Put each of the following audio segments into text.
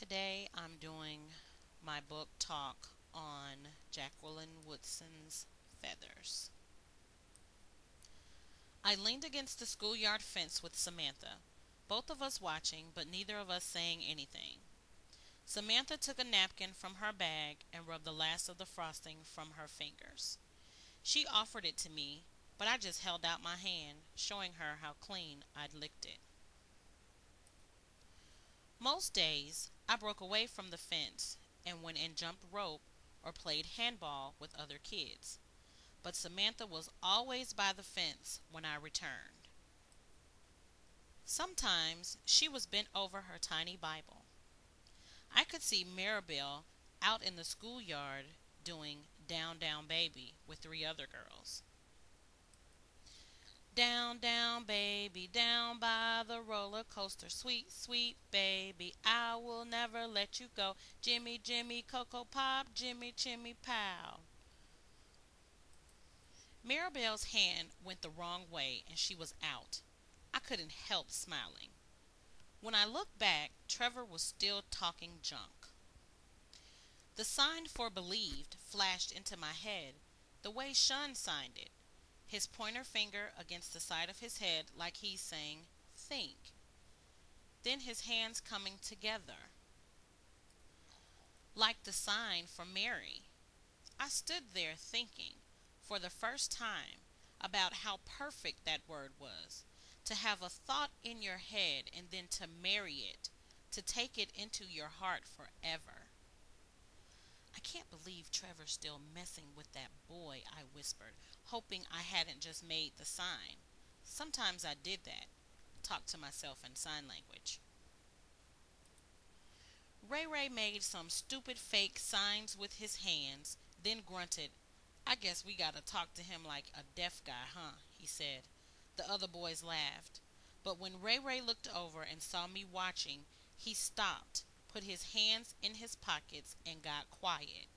Today I'm doing my book talk on Jacqueline Woodson's Feathers. I leaned against the schoolyard fence with Samantha, both of us watching, but neither of us saying anything. Samantha took a napkin from her bag and rubbed the last of the frosting from her fingers. She offered it to me, but I just held out my hand, showing her how clean I'd licked it. Most days, I broke away from the fence and went and jumped rope or played handball with other kids. But Samantha was always by the fence when I returned. Sometimes she was bent over her tiny Bible. I could see Maribel out in the schoolyard doing Down, Down, Baby with three other girls. Down, down, baby, down by the roller coaster. Sweet, sweet baby, I will never let you go. Jimmy, Jimmy, Cocoa Pop, Jimmy, Jimmy, Pow. Maribel's hand went the wrong way and she was out. I couldn't help smiling. When I looked back, Trevor was still talking junk. The sign for believed flashed into my head the way Shun signed it, his pointer finger against the side of his head like he's saying, think. Then his hands coming together, like the sign for Mary. I stood there thinking, for the first time, about how perfect that word was. To have a thought in your head and then to marry it, to take it into your heart forever. I can't believe Trevor's still messing with that boy, I whispered, hoping I hadn't just made the sign. Sometimes I did that, talked to myself in sign language. Ray Ray made some stupid fake signs with his hands, then grunted, I guess we gotta talk to him like a deaf guy, huh? He said. The other boys laughed. But when Ray Ray looked over and saw me watching, he stopped, put his hands in his pockets, and got quiet.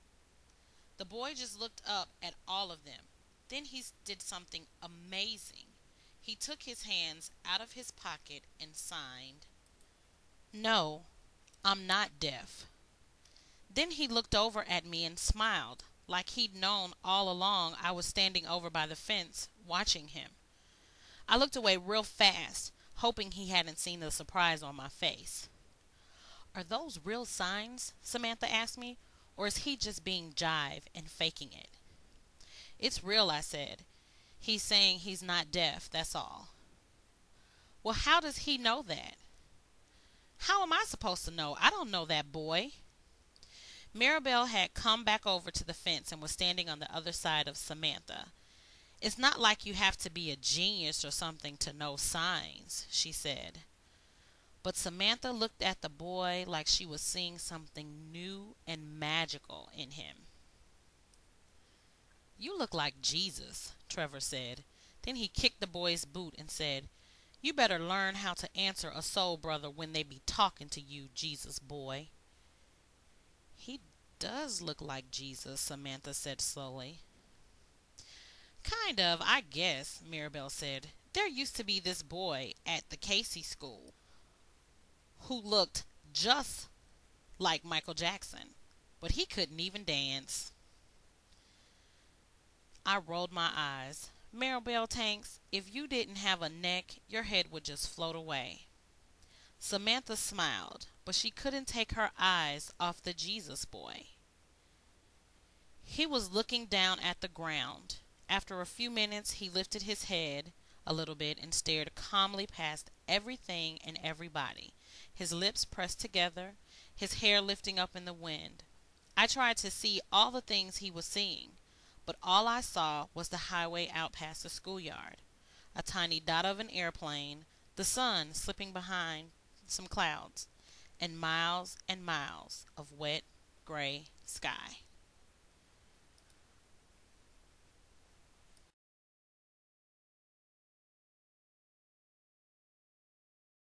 The boy just looked up at all of them. Then he did something amazing. He took his hands out of his pocket and signed, No, I'm not deaf. Then he looked over at me and smiled, like he'd known all along I was standing over by the fence, watching him. I looked away real fast, hoping he hadn't seen the surprise on my face. Are those real signs? Samantha asked me, or is he just being jive and faking it? It's real, I said. He's saying he's not deaf, that's all. Well, how does he know that? How am I supposed to know? I don't know that boy. Maribel had come back over to the fence and was standing on the other side of Samantha. It's not like you have to be a genius or something to know signs, she said. But Samantha looked at the boy like she was seeing something new and magical in him. You look like Jesus, Trevor said. Then he kicked the boy's boot and said, You better learn how to answer a soul brother when they be talking to you, Jesus boy. He does look like Jesus, Samantha said slowly. Kind of, I guess, Maribel said. There used to be this boy at the Casey school who looked just like Michael Jackson, but he couldn't even dance. I rolled my eyes. Maribel Tanks, if you didn't have a neck, your head would just float away. Samantha smiled, but she couldn't take her eyes off the Jesus boy. He was looking down at the ground. After a few minutes, he lifted his head a little bit and stared calmly past everything and everybody, his lips pressed together, his hair lifting up in the wind. I tried to see all the things he was seeing, but all I saw was the highway out past the schoolyard, a tiny dot of an airplane, the sun slipping behind some clouds, and miles of wet, gray sky.